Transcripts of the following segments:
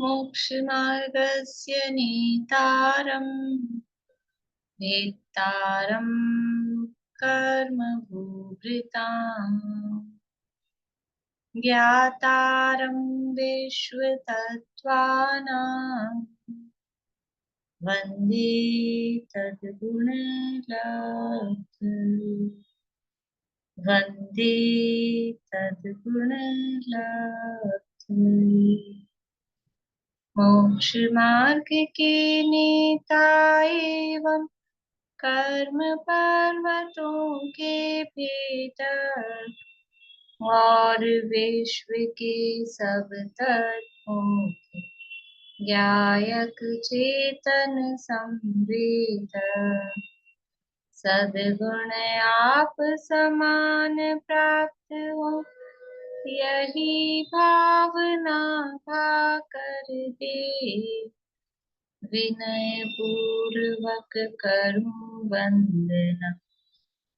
मोक्षमार्गस्य नेतारम् वेत्तारं कर्मभूभृताम् ज्ञातारं विश्वतत्त्वानां वन्दे तद्गुणलब्धये वन्दे तद्गुणलब्धये मोक्षमार्ग के नेता एवं कर्म पर्वतों के भेदक और विश्व के सब तत्वों के ज्ञायक चेतन संवेदक सद्गुण आप समान प्राप्त हो यही भावना का कर दे विनय पूर्वक करूं वंदना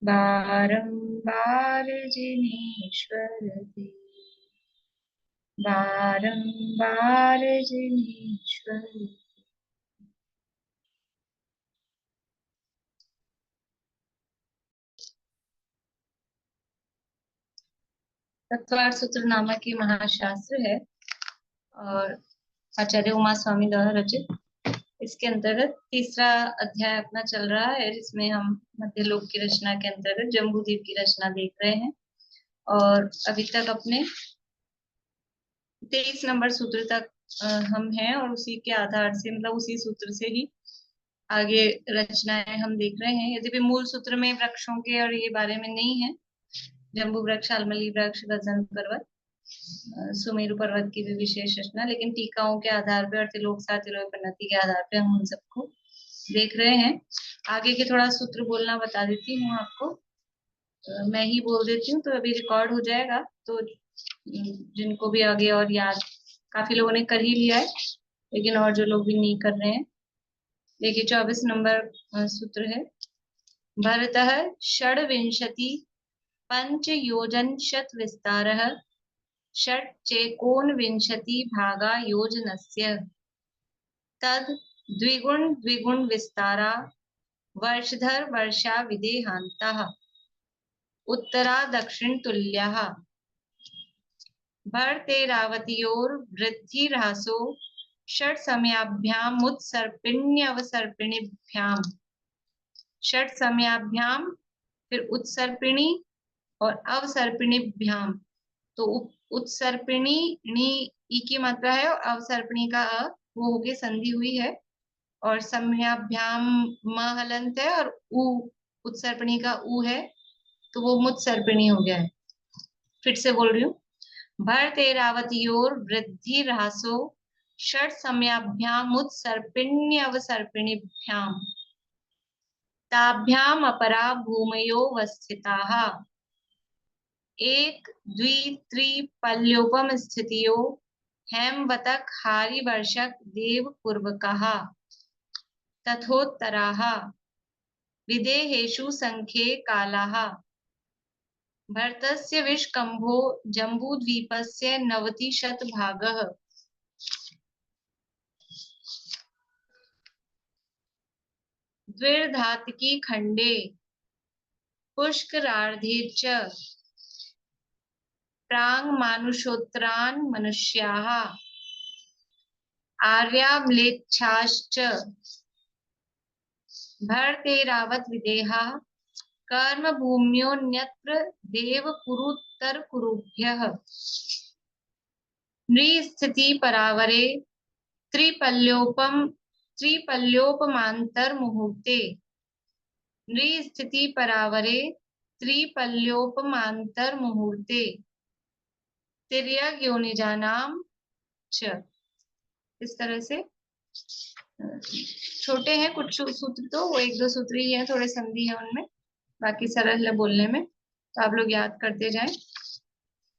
बारंबार जिनेश्वर दे बारंबार जिनेश्वर। तत्वार्थ सूत्र नामक की महाशास्त्र है और आचार्य उमा स्वामी द्वारा रचित। इसके अंतर्गत तीसरा अध्याय अपना चल रहा है, जिसमें हम मध्यलोक की रचना के अंतर्गत जम्बूद्वीप की रचना देख रहे हैं और अभी तक अपने 23 नंबर सूत्र तक हम हैं और उसी के आधार से मतलब उसी सूत्र से ही आगे रचनाएं हम देख रहे हैं। यद्यपि मूल सूत्र में वृक्षों के और ये बारे में नहीं है, जम्बू वृक्ष, आलमली वृक्ष, गजन पर्वत, सुमेरु पर्वत की भी विशेष रचना, लेकिन टीकाओं के आधार पे और तिलोक के आधार पे हम उन सबको देख रहे हैं। आगे के थोड़ा सूत्र बोलना बता देती हूँ आपको, मैं ही बोल देती हूँ तो अभी रिकॉर्ड हो जाएगा, तो जिनको भी आगे और याद, काफी लोगों ने कर ही लिया है लेकिन और जो लोग भी नहीं कर रहे हैं, देखिए 24 नंबर सूत्र है। भरतः षड्विंशति पंच योजन शत विस्तारः षट् चेकोनविंशति भागा योजनस्य तद द्विगुण द्विगुण विस्तारा वर्षधर वर्षा विदेहान्तः उत्तरा दक्षिण तुल्याः भरतेरावत्योर वृद्धि ह्रासो षट समयाभ्यामुत्सर्पिण्यवसर्पिणीभ्याम षट समयाभ्याम फिर उत्सर्पिणी और अवसर्पिणीभ्याम, तो उत्सर्पिणी णी ई की मात्रा है और अवसर्पिणी का अ वो हो गई संधि हुई है और समयाभ्याम म हलंत है और उ उत्सर्पिणी का उ है तो वो मुत्सर्पिणी हो गया है। फिर से बोल रही हूँ, भरतेरावत्योर वृद्धि ह्रासो षट समयाभ्यामुत्सर्पिण्यवसर्पिणीभ्याम ताभ्याम अपरा भूमयोवस्थिताः एक द्वि त्रि पल्योपम स्थितियो हेमवतक हारिवर्षक देव पूर्वकाः तथोत्तराः विदेहेषु संख्ये कालाः भरतस्य विष्कम्भो जम्बूद्वीपस्य 90 भागः द्विर्धातकी खण्डे पुष्करार्धे च प्राङ्मानुषोत्तरान् मनुष्याः आर्याम्लेच्छाश्च भरतेरावत् विदेहाः कर्म भूम्योऽन्यत्र देव कुरुत्तर कुरुभ्यः नृस्थिति परावरे त्रिपल्योपमांतर मुहूर्ते नृस्थिति परावरे त्रिपल्योपमांतर मुहूर्ते तिर्यक योनिजानाम च। इस तरह से छोटे हैं कुछ सूत्र, तो वो 1-2 सूत्र ही है, थोड़े संधि है उनमें, बाकी सरल है बोलने में, तो आप लोग याद करते जाएं।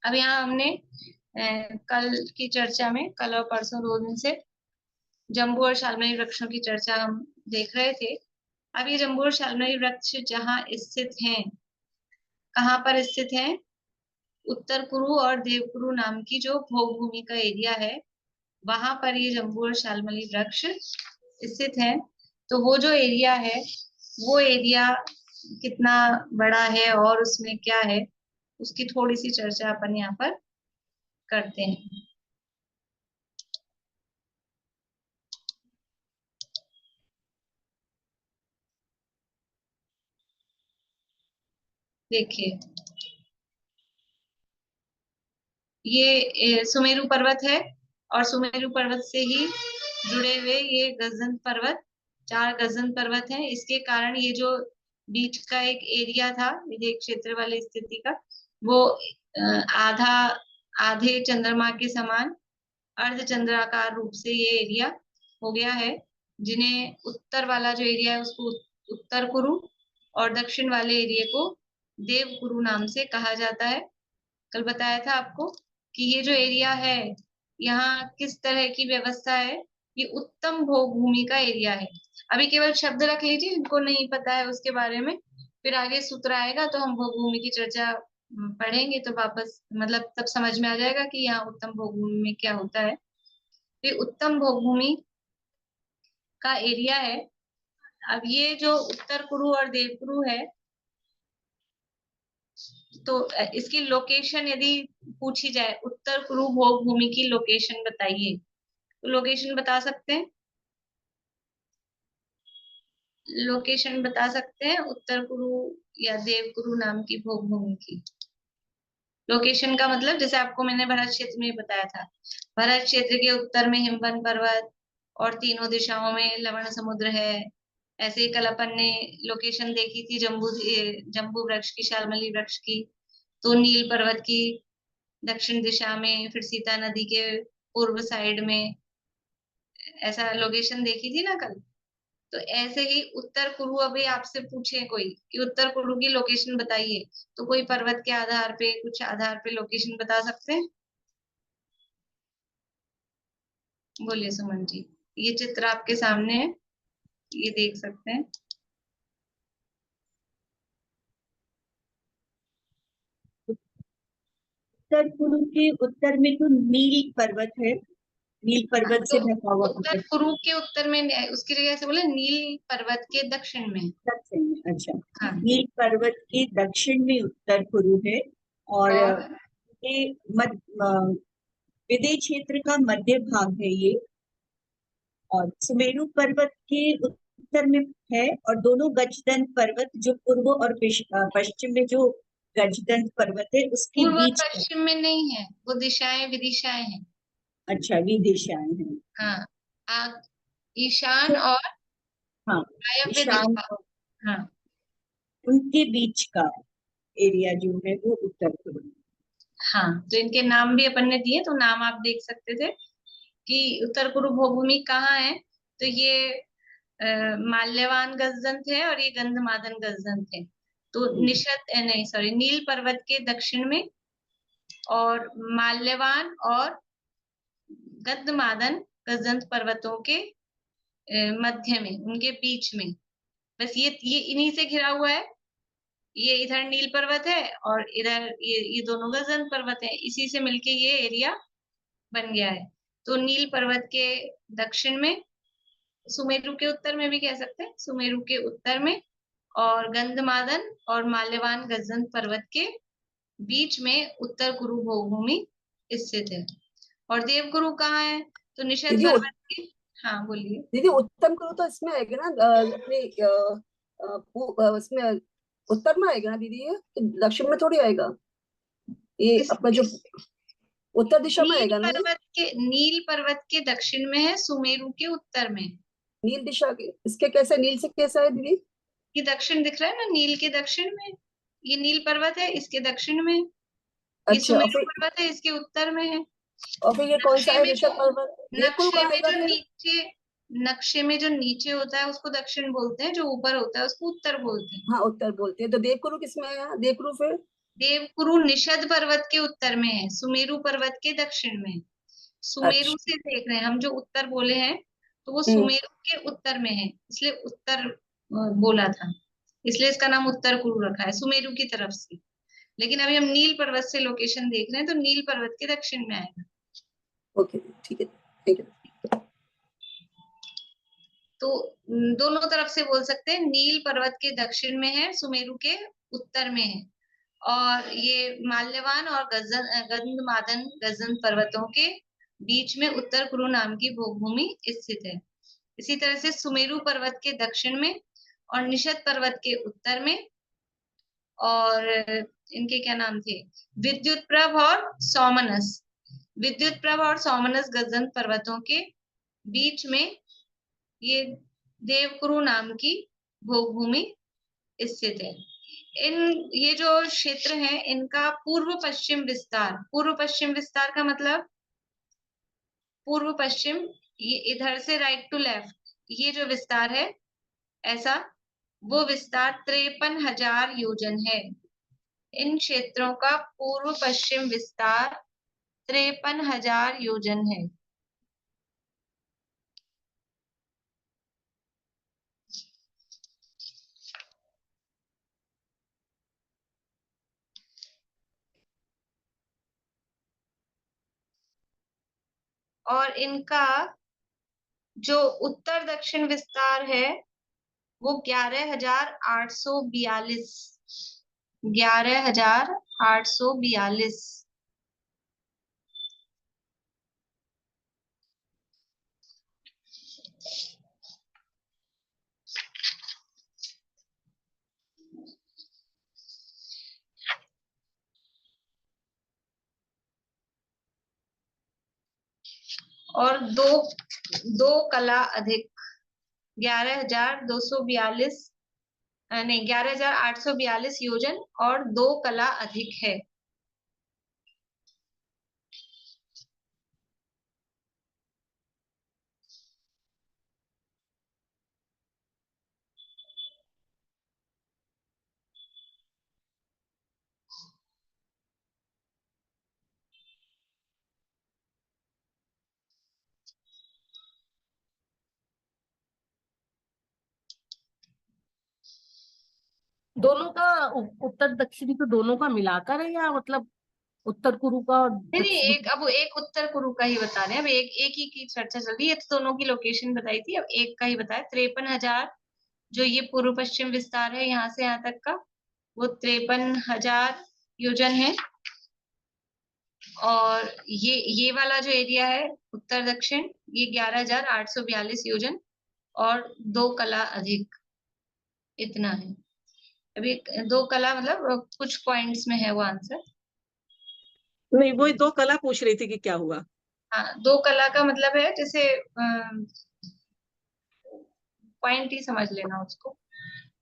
अब यहाँ हमने कल की चर्चा में, कल और परसों 2 दिन से जम्बू और शाल्मली वृक्षों की चर्चा हम देख रहे थे। अब ये जम्बू और शाल्मली वृक्ष जहाँ स्थित हैं, कहाँ पर स्थित हैं, उत्तर कुरु और देवकुरु नाम की जो भोग भूमि का एरिया है वहां पर ये जम्बू और शालमली वृक्ष स्थित है। तो वो जो एरिया है, वो एरिया कितना बड़ा है और उसमें क्या है, उसकी थोड़ी सी चर्चा अपन यहाँ पर करते हैं। देखिए, ये सुमेरु पर्वत है, और सुमेरु पर्वत से ही जुड़े हुए ये गजन पर्वत, 4 गजन पर्वत हैं। इसके कारण ये जो बीच का एक एरिया था, ये क्षेत्र वाली स्थिति का, वो आधा आधे चंद्रमा के समान अर्ध चंद्राकार रूप से ये एरिया हो गया है, जिन्हें उत्तर वाला जो एरिया है उसको उत्तर कुरु, और दक्षिण वाले एरिया को देव कुरु नाम से कहा जाता है। कल बताया था आपको कि ये जो एरिया है, यहाँ किस तरह की व्यवस्था है, ये उत्तम भोग भूमि का एरिया है। अभी केवल शब्द रख लीजिए, इनको नहीं पता है उसके बारे में, फिर आगे सूत्र आएगा तो हम भोग भूमि की चर्चा पढ़ेंगे, तो वापस मतलब तब समझ में आ जाएगा कि यहाँ उत्तम भोग भूमि में क्या होता है। ये उत्तम भोग भूमि का एरिया है। अब ये जो उत्तर कुरु और देव कुरु है, तो इसकी लोकेशन यदि पूछी जाए, उत्तर कुरु भोग भूमि की लोकेशन बताइए, तो लोकेशन बता सकते हैं? लोकेशन बता सकते हैं उत्तर कुरु या देव कुरु नाम की भोग भूमि की लोकेशन का मतलब? जैसे आपको मैंने भरत क्षेत्र में बताया था, भरत क्षेत्र के उत्तर में हिमवंत पर्वत और तीनों दिशाओं में लवण समुद्र है। ऐसे ही कल अपन ने लोकेशन देखी थी जम्बू वृक्ष की, शालमली वृक्ष की, तो नील पर्वत की दक्षिण दिशा में, फिर सीता नदी के पूर्व साइड में, ऐसा लोकेशन देखी थी ना कल। तो ऐसे ही उत्तर कुरु, अभी आपसे पूछे कोई कि उत्तर कुरु की लोकेशन बताइए, तो कोई पर्वत के आधार पे, कुछ आधार पे लोकेशन बता सकते हैं? बोलिए सुमन जी। ये चित्र आपके सामने है, ये देख सकते हैं। उत्तर कुरु के उत्तर में तो नील पर्वत है, नील पर्वत तो से ढका हुआ उत्तर पर्वत। कुरु के उत्तर में, उसकी जगह से बोले नील पर्वत के दक्षिण में। दक्षिण में, अच्छा। हाँ। नील पर्वत के दक्षिण में उत्तर कुरु है, और और ये विंध्य क्षेत्र का मध्य भाग है ये। और सुमेरु पर्वत के उत्तर में है, और दोनों गजदंत पर्वत जो पूर्व और पश्चिम में जो गजदंत पर्वत है उसके पूर्व और बीच का। पश्चिम में नहीं है, वो दिशाएं विदिशाएं हैं। अच्छा, विदिशाएं हैं। हाँ, ईशान तो और हाँ, वायव्य ईशान दिशा। और हाँ। उनके बीच का एरिया जो है वो उत्तर पूर्व। हाँ, तो इनके नाम भी अपन ने दिए, तो नाम आप देख सकते थे कि उत्तर कुरु भूमि कहाँ है। तो ये माल्यवान गजदंत है और ये गंधमादन गजदंत है। तो नहीं सॉरी, नील पर्वत के दक्षिण में, और माल्यवान और गंधमादन गजदंत पर्वतों के मध्य में, उनके बीच में, बस ये इन्हीं से घिरा हुआ है। ये इधर नील पर्वत है और इधर ये दोनों गजदंत पर्वत है, इसी से मिलके ये एरिया बन गया है। तो नील पर्वत के दक्षिण में, सुमेरु के उत्तर में भी कह सकते हैं, सुमेरु के उत्तर में, और गंधमादन और माल्यवान गजदंत पर्वत के बीच में उत्तर कुरु भूमि स्थित है। और देवगुरु कहाँ है? तो निषद दीदी पर्वत के, हाँ बोलिए। दीदी उत्तम करो तो इसमें आएगा ना, अपने इसमें उत्तर में आएगा ना दीदी, ये दक्षिण में थोड़ी आएगा, ये किस अपना जो उत्तर दिशा में आएगा ना ये। नील पर्वत के दक्षिण में है, सुमेरु के उत्तर में। नील दिशा के इसके कैसे, नील से कैसा है दीदी? ये दक्षिण दिख रहा है ना, नील के दक्षिण में। ये नील पर्वत है, इसके दक्षिण में। ये अच्छा, सुमेरु पर्वत है, इसके उत्तर में है। और फिर ये कौन सा नक्शे है, में ऋषभ जो पर्वत, देवकुरु नक्शे कहाँ में आएगा जो फिर? नीचे नक्शे में जो नीचे होता है उसको दक्षिण बोलते हैं, जो ऊपर होता है उसको उत्तर बोलते हैं। हाँ, उत्तर बोलते हैं। तो देवकुरु किसमें आया, देवकुरु फिर? देवकुरु निषद पर्वत के उत्तर में है, सुमेरु पर्वत के दक्षिण में। सुमेरु अच्छा। से देख रहे हैं हम, जो उत्तर बोले हैं, तो वो हम्म। सुमेरु के उत्तर में है, इसलिए उत्तर बोला था, इसलिए इसका नाम उत्तर कुरु रखा है, सुमेरु की तरफ से। लेकिन अभी हम नील पर्वत से लोकेशन देख रहे हैं, तो नील पर्वत के दक्षिण में आएगा। ओके, ठीक है। ठीक है। तो दोनों तरफ से बोल सकते हैं। नील पर्वत के दक्षिण में है, सुमेरु के उत्तर में है, और ये माल्यवान और गंधमादन गजन पर्वतों के बीच में उत्तर कुरु नाम की भूमि स्थित है। इसी तरह से सुमेरु पर्वत के दक्षिण में और निषद पर्वत के उत्तर में, और इनके क्या नाम थे, विद्युत प्रभ और सोमनस। विद्युत प्रभ और सोमनस गजन पर्वतों के बीच में ये देवकुरु नाम की भूमि स्थित है। ये जो क्षेत्र है, इनका पूर्व पश्चिम विस्तार का मतलब पूर्व पश्चिम, ये इधर से राइट टू लेफ्ट, ये जो विस्तार है ऐसा, वो विस्तार 53,000 योजन है। इन क्षेत्रों का पूर्व पश्चिम विस्तार 53,000 योजन है। और इनका जो उत्तर दक्षिण विस्तार है वो 11,842, 11,842। और दो कला अधिक, 11,242, नहीं 11,842 योजन और 2 कला अधिक है। दोनों का उत्तर दक्षिणी तो दोनों का मिलाकर है, या मतलब उत्तर कुरु का और नहीं नहीं, दक्षिणी? अब एक उत्तर कुरु का ही बता रहे हैं। अब एक ही की चर्चा चल रही है, तो दोनों की लोकेशन बताई थी, अब एक का ही बताया। 53,000 जो ये पूर्व पश्चिम विस्तार है, यहाँ से यहाँ तक का, वो 53,000 योजन है। और ये वाला जो एरिया है उत्तर दक्षिण, ये 11,842 योजन और 2 कला अधिक, इतना है। अभी 2 कला मतलब कुछ पॉइंट्स में है वो आंसर। नहीं, वही 2 कला पूछ रही थी कि क्या हुआ। हाँ, 2 कला का मतलब है जैसे पॉइंट ही समझ लेना उसको।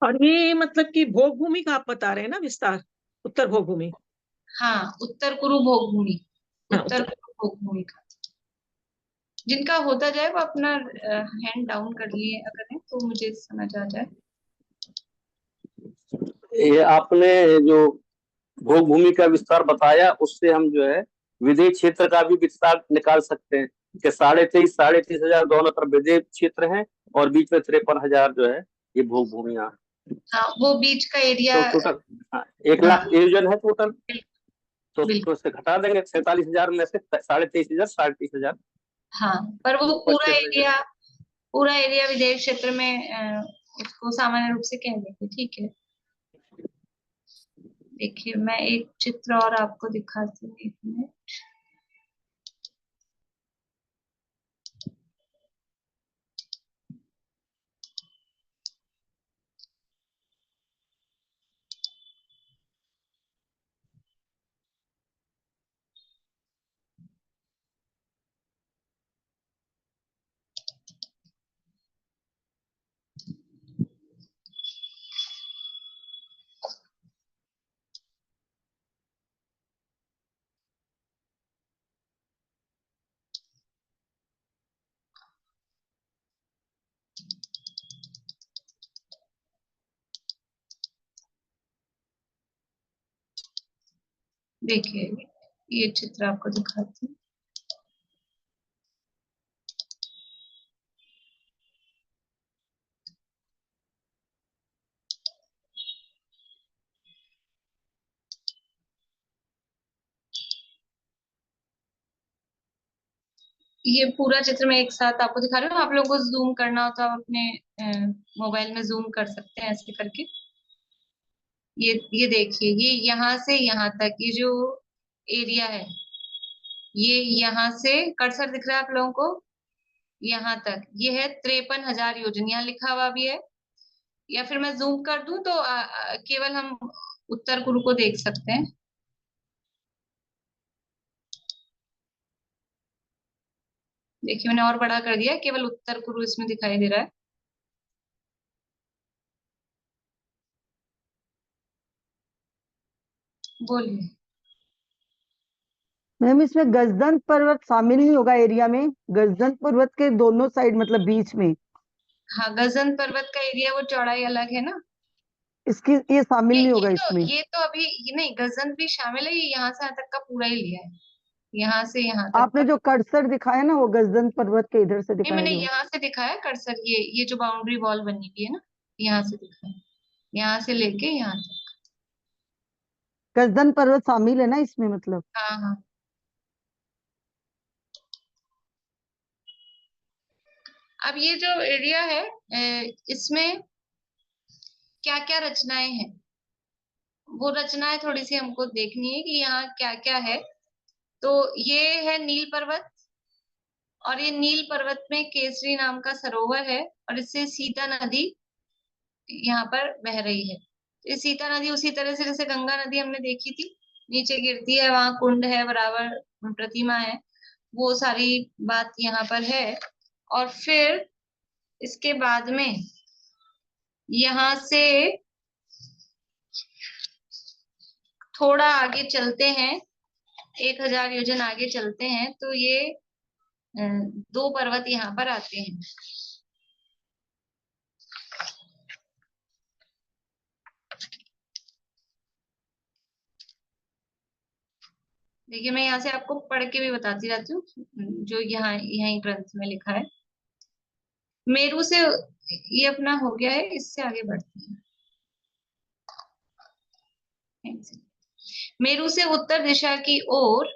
और ये मतलब कि भोग भूमि का आप बता रहे हैं ना, विस्तार उत्तर भोग भूमि। हाँ, उत्तर कुरु भोग भूमि, हाँ, उत्तर कुरु भोग भूमि का। जिनका होता जाए वो अपना हैंड डाउन कर लिए अगर है तो मुझे समझ आ जाए। ये आपने जो भोग भूमि का विस्तार बताया, उससे हम जो है विदेश क्षेत्र का भी विस्तार निकाल सकते हैं कि 23,500 दोनों तरफ विदेश क्षेत्र है और बीच में 53,000 जो है ये भोग भूमिया। हाँ, वो बीच का एरिया तो टोटल 1,00,000 योजन है टोटल। तो उससे घटा देंगे 47,000 में से 23,500, 23,500। हाँ, पर वो पश्चिम में पूरा एरिया विदेश क्षेत्र में उसको सामान्य रूप से कह देंगे। ठीक है, देखिए मैं एक चित्र और आपको दिखाती हूँ, 1 मिनट। देखिए ये चित्र आपको दिखाती हूँ। ये पूरा चित्र मैं एक साथ आपको दिखा रही हूँ। आप लोगों को जूम करना हो तो आप अपने मोबाइल में जूम कर सकते हैं ऐसे करके। ये देखिए, ये यहाँ से यहाँ तक ये जो एरिया है, ये यहाँ से कर्सर दिख रहा है आप लोगों को, यहाँ तक ये है 53,000 योजन, यहाँ लिखा हुआ भी है। या फिर मैं जूम कर दूं तो केवल हम उत्तर कुरु को देख सकते हैं। देखिए मैंने और बड़ा कर दिया, केवल उत्तर कुरु इसमें दिखाई दे रहा है। बोलिए। मैम इसमें गजदन पर्वत शामिल नहीं होगा एरिया में? गजदन पर्वत के दोनों साइड मतलब बीच में हाँ, गजन पर्वत का एरिया वो चौड़ाई अलग है ना। इसकी ये शामिल नहीं होगा इसमें? ये तो अभी ये नहीं, गजन भी शामिल है, ये यहाँ से यहाँ तक का पूरा ही लिया है, यहाँ से यहाँ तक आपने का। जो कर्सर दिखाया ना वो गजदन पर्वत के इधर से नहीं, दिखाया मैंने जो। यहाँ से दिखाया कर्सर, ये जो बाउंड्री वॉल बनी हुई है ना, यहाँ से दिखाया, यहाँ से लेके यहाँ तक। गजदन पर्वत शामिल है ना इसमें मतलब? हाँ हाँ। अब ये जो एरिया है इसमें क्या क्या रचनाएं हैं, वो रचनाएं थोड़ी सी हमको देखनी है कि यहाँ क्या क्या है। तो ये है नील पर्वत, और ये नील पर्वत में केसरी नाम का सरोवर है, और इससे सीता नदी यहाँ पर बह रही है। ये सीता नदी उसी तरह से जैसे गंगा नदी हमने देखी थी, नीचे गिरती है, वहां कुंड है, बराबर प्रतिमा है, वो सारी बात यहाँ पर है। और फिर इसके बाद में यहाँ से थोड़ा आगे चलते हैं, 1,000 योजन आगे चलते हैं, तो ये दो पर्वत यहाँ पर आते हैं। देखिए मैं यहाँ से आपको पढ़ के भी बताती रहती हूँ, जो यहाँ यही ग्रंथ में लिखा है। मेरू से ये अपना हो गया है, इससे आगे बढ़ते हैं। मेरू से उत्तर दिशा की ओर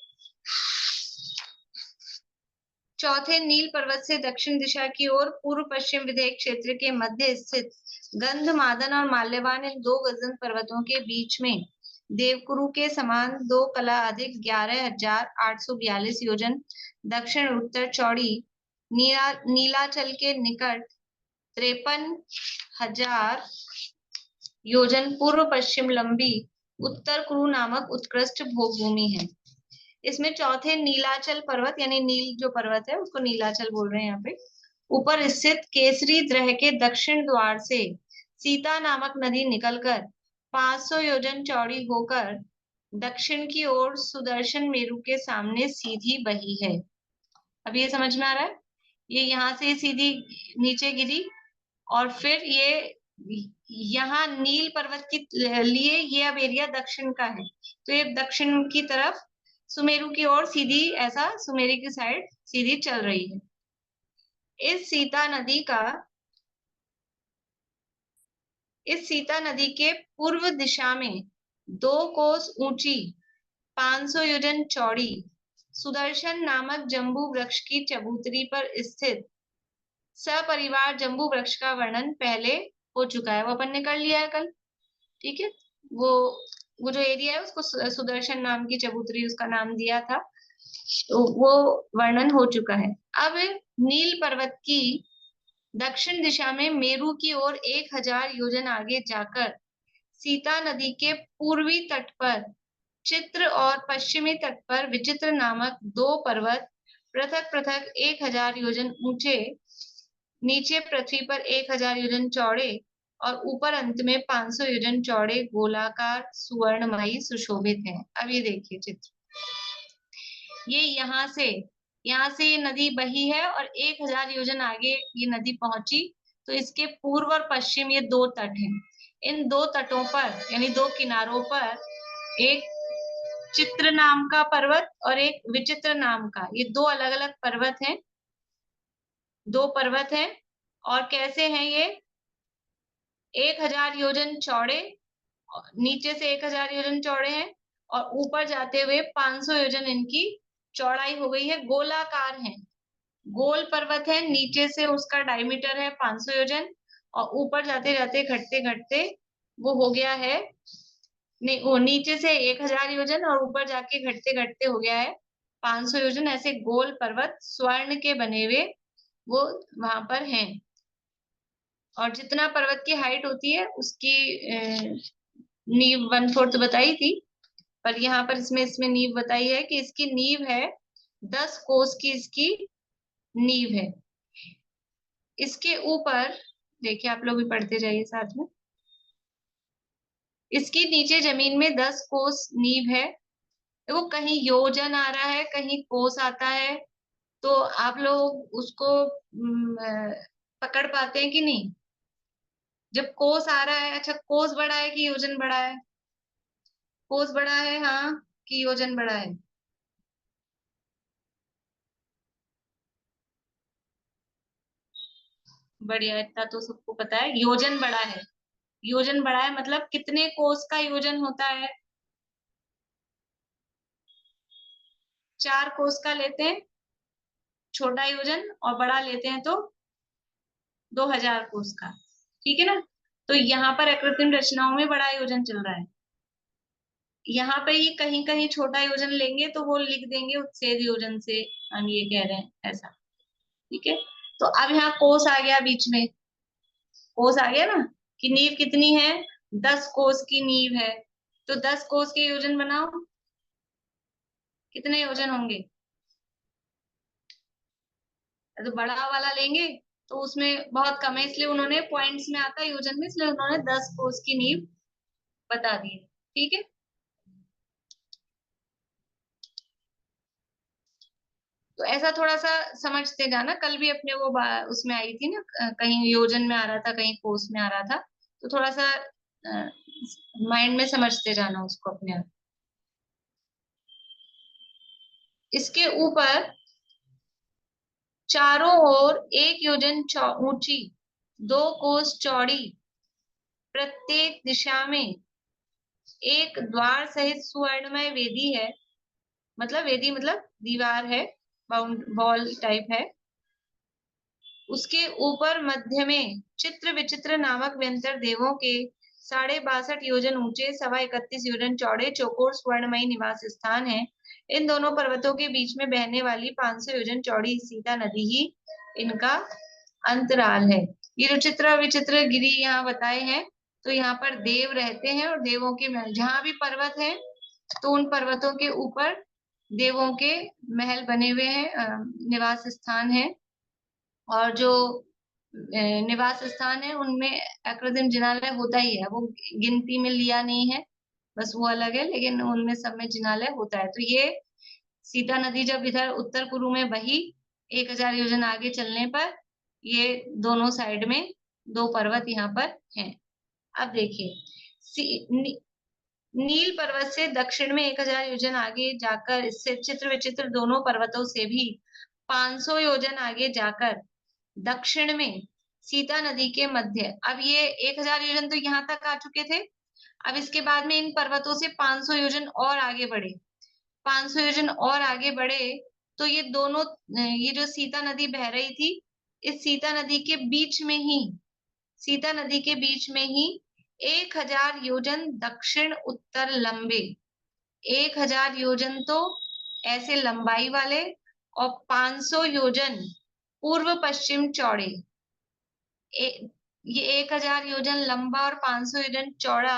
चौथे नील पर्वत से दक्षिण दिशा की ओर पूर्व पश्चिम विदर्भ क्षेत्र के मध्य स्थित गंधमादन और माल्यवान इन दो गजन पर्वतों के बीच में देवकुरु के समान 2 कला अधिक 11,842 योजन दक्षिण उत्तर चौड़ी नीलाचल के निकट 53,000 योजन पूर्व पश्चिम लंबी उत्तर कुरु नामक उत्कृष्ट भोग भूमि है। इसमें चौथे नीलाचल पर्वत, यानी नील जो पर्वत है उसको नीलाचल बोल रहे हैं यहाँ पे, ऊपर स्थित केसरी द्रह के दक्षिण द्वार से सीता नामक नदी निकलकर 500 योजन चौड़ी होकर दक्षिण की ओर सुदर्शन मेरु के सामने सीधी बही है। अब ये समझ में आ रहा है? ये यहाँ से सीधी नीचे गिरी, और फिर ये यहाँ नील पर्वत के लिए ये अब एरिया दक्षिण का है, तो ये दक्षिण की तरफ सुमेरु की ओर सीधी, ऐसा सुमेरु की साइड सीधी चल रही है। इस सीता नदी के पूर्व दिशा में 2 कोस ऊंची 500 योजन चौड़ी सुदर्शन नामक जम्बू वृक्ष की चबूतरी पर स्थित सपरिवार जम्बू वृक्ष का वर्णन पहले हो चुका है, वो अपन ने कर लिया है कल। ठीक है, वो जो एरिया है उसको सुदर्शन नाम की चबूतरी उसका नाम दिया था, तो वो वर्णन हो चुका है। अब नील पर्वत की दक्षिण दिशा में मेरु की ओर 1,000 योजन आगे जाकर सीता नदी के पूर्वी तट पर चित्र और पश्चिमी तट पर विचित्र नामक 2 पर्वत पृथक पृथक 1,000 योजन ऊंचे, नीचे पृथ्वी पर 1,000 योजन चौड़े और ऊपर अंत में 500 योजन चौड़े गोलाकार सुवर्णमयी सुशोभित हैं। अब ये देखिए चित्र, ये यहाँ से ये नदी बही है और 1,000 योजन आगे ये नदी पहुंची, तो इसके पूर्व और पश्चिम ये 2 तट हैं। इन 2 तटों पर यानी 2 किनारों पर एक चित्र नाम का पर्वत और एक विचित्र नाम का, ये 2 अलग अलग पर्वत हैं, 2 पर्वत हैं। और कैसे हैं ये? 1,000 योजन चौड़े, नीचे से 1,000 योजन चौड़े हैं और ऊपर जाते हुए 500 योजन इनकी चौड़ाई हो गई है, गोलाकार हैं। गोल पर्वत है, नीचे से उसका डायमीटर है 500 योजन, और ऊपर जाते जाते घटते घटते वो हो गया है, नहीं वो नीचे से 1000 योजन और ऊपर जाके घटते घटते हो गया है 500 योजन। ऐसे गोल पर्वत स्वर्ण के बने हुए वो वहां पर हैं। और जितना पर्वत की हाइट होती है उसकी नींव 1/4 बताई थी, पर यहाँ पर इसमें इसमें नींव बताई है कि इसकी नींव है 10 कोस की, इसकी नींव है। इसके ऊपर देखिए, आप लोग भी पढ़ते जाइए साथ में, इसकी नीचे जमीन में 10 कोस नींव है। देखो कहीं योजन आ रहा है, कहीं कोस आता है, तो आप लोग उसको पकड़ पाते हैं कि नहीं? जब कोस आ रहा है, अच्छा कोस बड़ा है कि योजन बड़ा है? कोस बड़ा है, हाँ, कि योजन बड़ा है? बढ़िया, इतना तो सबको पता है, योजन बड़ा है। योजन बड़ा है मतलब कितने कोस का योजन होता है? 4 कोस का लेते हैं छोटा योजन, और बड़ा लेते हैं तो 2000 कोस का, ठीक है ना? तो यहाँ पर अकृत्रिम रचनाओं में बड़ा योजन चल रहा है। यहाँ पे ये कहीं कहीं छोटा योजन लेंगे तो वो लिख देंगे उच्छेद योजन से, हम ये कह रहे हैं ऐसा, ठीक है? तो अब यहाँ कोस आ गया बीच में, कोस आ गया ना, कि नींव कितनी है? 10 कोस की नींव है। तो 10 कोस के योजन बनाओ, कितने योजन होंगे? तो बड़ा वाला लेंगे तो उसमें बहुत कम है, इसलिए उन्होंने पॉइंट्स में आता है योजन में, इसलिए उन्होंने 10 कोस की नींव बता दी है, ठीक है? तो ऐसा थोड़ा सा समझते जाना, कल भी अपने वो उसमें आई थी ना, कहीं योजन में आ रहा था, कहीं कोस में आ रहा था, तो थोड़ा सा माइंड में समझते जाना उसको अपने आप। इसके ऊपर चारों ओर 1 योजन ऊंची, 2 कोस चौड़ी, प्रत्येक दिशा में एक द्वार सहित सुवर्णमय वेदी है। मतलब वेदी मतलब दीवार है, बाउंड वॉल टाइप है। उसके ऊपर मध्य में चित्र विचित्र नामक व्यंतर देवों के 62.5 योजन ऊंचे, 31.25 योजन चौड़े चौकोर स्वर्णमयी निवास स्थान है। इन दोनों पर्वतों के बीच में बहने वाली 500 योजन चौड़ी सीता नदी ही इनका अंतराल है। ये जो चित्र विचित्र गिरी यहाँ बताए हैं, तो यहाँ पर देव रहते हैं, और देवों के महल, जहां भी पर्वत है तो उन पर्वतों के ऊपर देवों के महल बने हुए हैं, निवास स्थान है। और जो निवास स्थान है उनमें अकृत्रिम जिनालय होता ही है, वो गिनती में लिया नहीं है, बस वो अलग है, लेकिन उनमें सब में जिनालय होता है। तो ये सीता नदी जब इधर उत्तर कुरु में बही 1000 योजन आगे चलने पर, ये दोनों साइड में 2 पर्वत यहाँ पर हैं। अब देखिए, नील पर्वत से दक्षिण में 1000 योजन आगे जाकर, इससे चित्र विचित्र दोनों पर्वतों से भी 500 योजन आगे जाकर दक्षिण में सीता नदी के मध्य, अब ये 1000 योजन तो यहाँ तक आ चुके थे, अब इसके बाद में इन पर्वतों से 500 योजन और आगे बढ़े, 500 योजन और आगे बढ़े, तो ये दोनों, ये जो सीता नदी बह रही थी, इस सीता नदी के बीच में ही, सीता नदी के बीच में ही 1000 योजन दक्षिण उत्तर लंबे, 1000 योजन तो ऐसे लंबाई वाले, और 500 योजन पूर्व पश्चिम चौड़े। ये 1000 योजन लंबा और 500 योजन चौड़ा,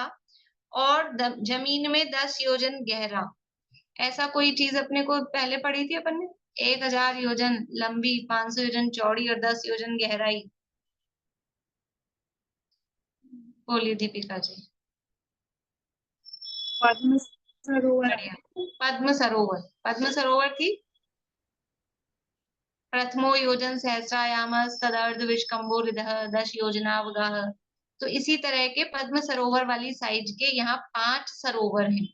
और जमीन में 10 योजन गहरा। ऐसा कोई चीज अपने को पहले पढ़ी थी अपन ने? 1000 योजन लंबी, 500 योजन चौड़ी और 10 योजन गहराई। बोलिए दीपिका जी। पद्म सरोवर। बढ़िया, पद्म सरोवर, पद्म सरोवर थी। प्रथमो योजन सहस्रायामस तदर्ध विष्कम्भो हृदः 10 योजनावगाह। तो इसी तरह के पद्म सरोवर वाली साइज के यहाँ 5 सरोवर हैं।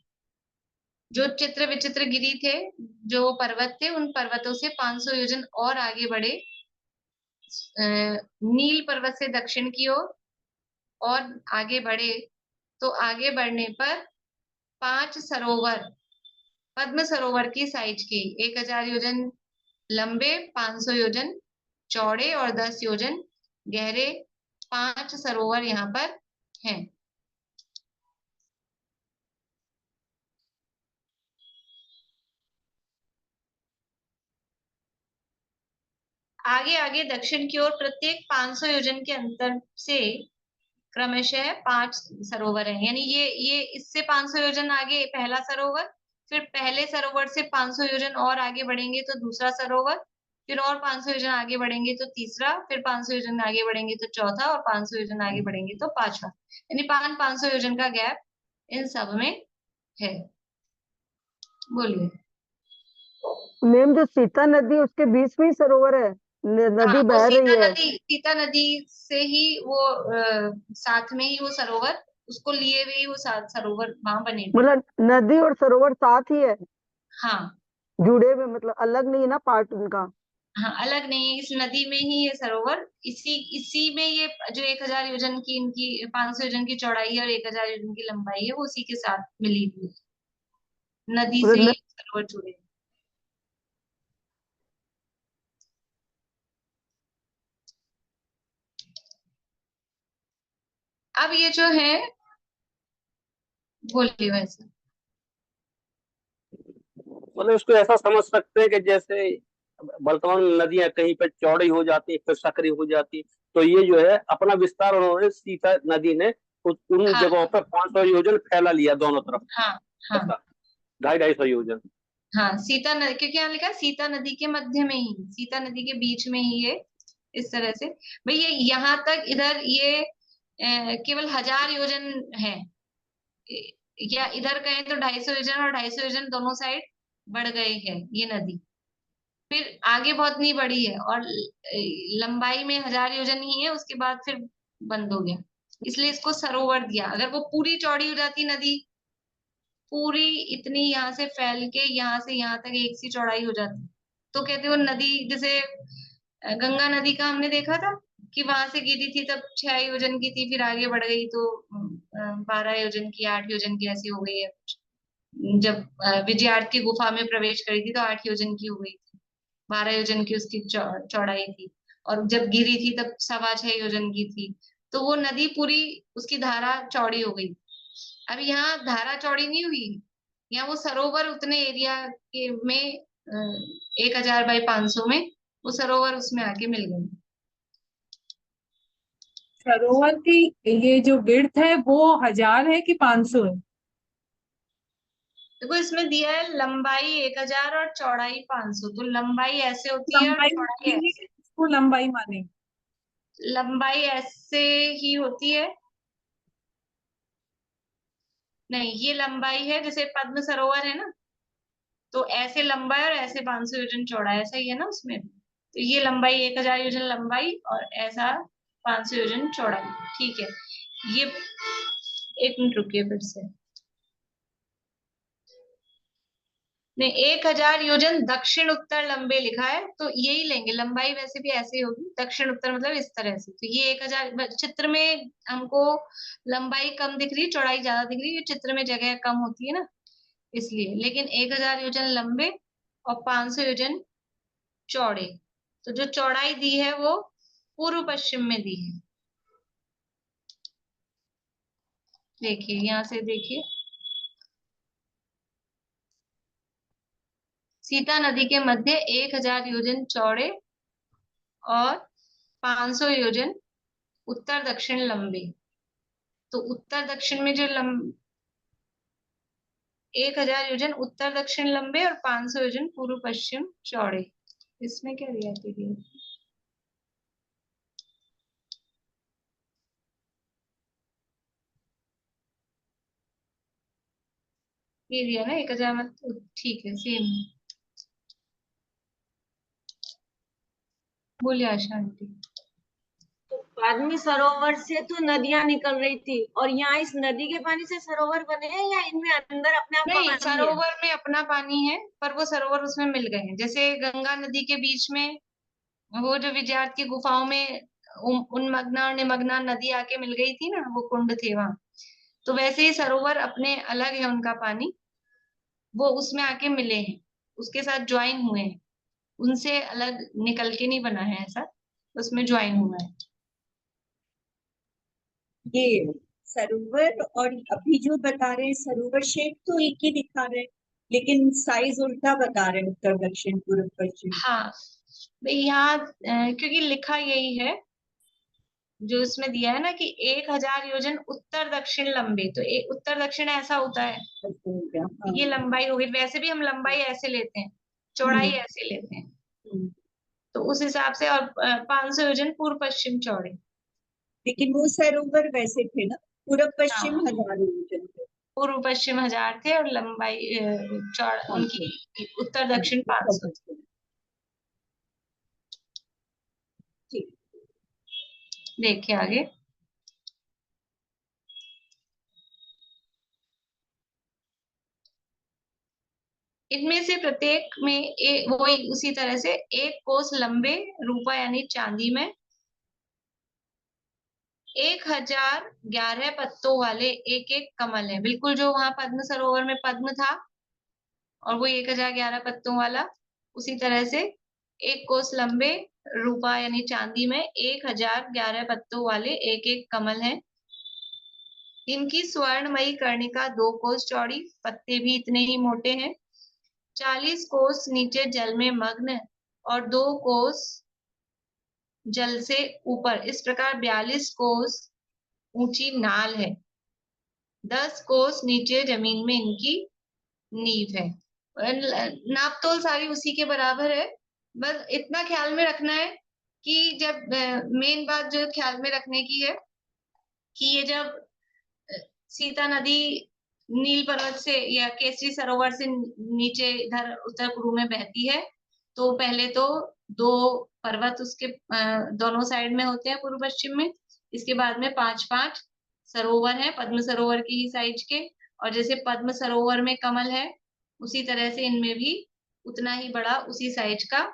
जो चित्र विचित्र गिरी थे, जो पर्वत थे, उन पर्वतों से 500 योजन और आगे बढ़े, नील पर्वत से दक्षिण की ओर और आगे बढ़े, तो आगे बढ़ने पर 5 सरोवर पद्म सरोवर की साइज के, 1000 योजन लंबे 500 योजन, चौड़े और 10 योजन गहरे 5 सरोवर यहाँ पर हैं। आगे आगे दक्षिण की ओर प्रत्येक 500 योजन के अंतर से क्रमशः 5 सरोवर हैं। यानी ये इससे 500 योजन आगे पहला सरोवर, फिर पहले सरोवर से 500 योजन और आगे बढ़ेंगे तो दूसरा सरोवर, फिर और 500 योजन आगे बढ़ेंगे तो तीसरा, फिर 500 योजन आगे बढ़ेंगे तो चौथा, और 500 योजन आगे बढ़ेंगे तो पांचवा। यानी 500 योजन का गैप इन सब में है। बोलिए। मैम जो सीता नदी उसके बीच में ही सरोवर है, नदी हाँ, वो बह रही है। सीता नदी से ही वो साथ में ही वो सरोवर, उसको लिए हुए ही वो सरोवर वहां बने हुए। मतलब नदी और सरोवर साथ ही है, हाँ जुड़े हुए, मतलब अलग नहीं है ना पार्ट उनका। हाँ, अलग नहीं है। इस नदी में ही ये सरोवर, इसी में ये जो 1000 योजन की इनकी 500 योजन की चौड़ाई है और 1000 योजन की लंबाई है, वो उसी के साथ मिली हुई है। नदी से मतलब ही सरोवर जुड़े हैं। अब ये जो है, बोलिए वैसे। मतलब इसको ऐसा समझ सकते हैं कि जैसे वर्तमान नदियां कहीं पर चौड़ी हो जाती है, फिर सकरी हो जाती है, तो ये जो है अपना विस्तार उन्होंने सीता नदी ने उन हाँ जगहों पर 500 योजन फैला लिया दोनों तरफ, हाँ हाँ ऐसा 250-250 योजन। हाँ, सीता नदी, क्योंकि यहाँ लिखा है सीता नदी के मध्य में ही, सीता नदी के बीच में ही ये इस तरह से। भाई ये यहाँ तक इधर ये केवल 1000 योजन है, या इधर कहें तो 250 योजन, और 250 योजन दोनों साइड बढ़ गए हैं ये नदी। फिर आगे बहुत नहीं बढ़ी है, और लंबाई में 1000 योजन ही है, उसके बाद फिर बंद हो गया, इसलिए इसको सरोवर दिया। अगर वो पूरी चौड़ी हो जाती नदी, पूरी इतनी यहाँ से फैल के यहाँ से यहाँ तक एक सी चौड़ाई हो जाती, तो कहते वो नदी, जैसे गंगा नदी का हमने देखा था कि वहां से गिरी थी तब 6 योजन की थी, फिर आगे बढ़ गई तो 12 योजन की, 8 योजन की ऐसी हो गई है। जब विजयार्थ की गुफा में प्रवेश करी थी तो 8 योजन की हो गई थी, 12 योजन की उसकी चौड़ाई थी, और जब गिरी थी तब 6.25 योजन की थी। तो वो नदी पूरी, उसकी धारा चौड़ी हो गई। अब यहाँ धारा चौड़ी नहीं हुई, यहाँ वो सरोवर उतने एरिया के में 1000/500 में वो सरोवर उसमें आके मिल गए। सरोवर की ये जो विड्थ है वो 1000 है कि 500 है? देखो इसमें दिया है लंबाई 1000 और चौड़ाई 500, तो लंबाई ऐसे होती है और लंबाई चौड़ाई मानेंगे ऐसे। कि इसको लंबाई माने? लंबाई ऐसे ही होती है, नहीं ये लंबाई है, जैसे पद्म सरोवर है ना, तो ऐसे लंबाई और ऐसे 500 योजन चौड़ा, ऐसा ही है ना उसमें। तो ये लंबाई 1000 योजन लंबाई और ऐसा 500 योजन चौड़ाई। ठीक है, ये एक मिनट रुकिए फिर से। नहीं, 1000 योजन दक्षिण उत्तर लंबे लिखा है, तो यही लेंगे। लंबाई वैसे भी ऐसे ही होगी, दक्षिण उत्तर मतलब इस तरह से। तो ये 1000, चित्र में हमको लंबाई कम दिख रही है, चौड़ाई ज्यादा दिख रही है, चित्र में जगह कम होती है ना, इसलिए। लेकिन 1000 योजन लंबे और 500 योजन चौड़े। तो जो चौड़ाई दी है वो पूर्व पश्चिम में दी है। देखिए यहाँ से देखिए, सीता नदी के मध्य 1000 योजन चौड़े और 500 योजन उत्तर दक्षिण लंबे। तो उत्तर दक्षिण में जो 1000 योजन उत्तर दक्षिण लंबे और 500 योजन पूर्व पश्चिम चौड़े। इसमें क्या दिया है? ये दिया ना 1000 मत, ठीक है सेम। बोलिए आशा आंटी। तो आदमी सरोवर से तो नदियां निकल रही थी, और यहाँ इस नदी के पानी से सरोवर बने हैं या इनमें अंदर अपने आप नहीं, पानी है? सरोवर में अपना पानी है, पर वो सरोवर उसमें मिल गए हैं। जैसे गंगा नदी के बीच में वो जो विजयार्थ की गुफाओं में उन्मग्ना और निमग्ना नदी आके मिल गई थी ना, वो कुंड थे वहां, तो वैसे ही सरोवर अपने अलग है उनका पानी, वो उसमें आके मिले हैं, उसके साथ ज्वाइन हुए हैं। उनसे अलग निकल के नहीं बना है ऐसा, उसमें ज्वाइन हुआ है। ये सरोवर और अभी जो बता रहे हैं सरोवर शेप तो एक ही दिखा रहे हैं, लेकिन साइज उल्टा बता रहे हैं, उत्तर दक्षिण पूर्व पश्चिम। हाँ भाई यहाँ क्योंकि लिखा यही है जो इसमें दिया है ना कि 1000 योजन उत्तर दक्षिण लंबे, तो एक उत्तर दक्षिण ऐसा होता है, ऐसे हो गया, हाँ। ये लंबाई होगी। वैसे भी हम लंबाई ऐसे लेते हैं, चौड़ाई ऐसे लेते हैं, हम्म। तो उस हिसाब से। और 500 योजन पूर्व पश्चिम चौड़े। लेकिन वो सरोवर वैसे थे ना, पूर्व पश्चिम हाँ 1000 योजन थे। पूर्व पश्चिम 1000 थे और लंबाई चौड़ 500। उनकी उत्तर दक्षिण 500 थी। ठीक। देखिए आगे, इनमें से प्रत्येक में वही उसी तरह से 1 कोस लंबे रूपा यानी चांदी में 1011 पत्तों वाले एक एक कमल है। बिल्कुल जो वहां पद्म सरोवर में पद्म था और वो 1011 पत्तों वाला, उसी तरह से 1 कोस लंबे रूपा यानी चांदी में 1011 पत्तों वाले एक एक कमल है। इनकी स्वर्णमयी कर्णिका 2 कोस चौड़ी, पत्ते भी इतने ही मोटे हैं। 40 कोस नीचे जल में मग्न और 2 कोस जल से ऊपर, इस प्रकार 42 कोस ऊंची नाल है। 10 कोस नीचे जमीन में इनकी नींव है। नापतोल सारी उसी के बराबर है। बस इतना ख्याल में रखना है कि जब मेन बात जो ख्याल में रखने की है कि ये जब सीता नदी नील पर्वत से या केसरी सरोवर से नीचे इधर उत्तर पूर्व में बहती है, तो पहले तो 2 पर्वत उसके दोनों साइड में होते हैं पूर्व पश्चिम में। इसके बाद में 5-5 सरोवर है पद्म सरोवर की ही साइज के, और जैसे पद्म सरोवर में कमल है उसी तरह से इनमें भी उतना ही बड़ा उसी साइज का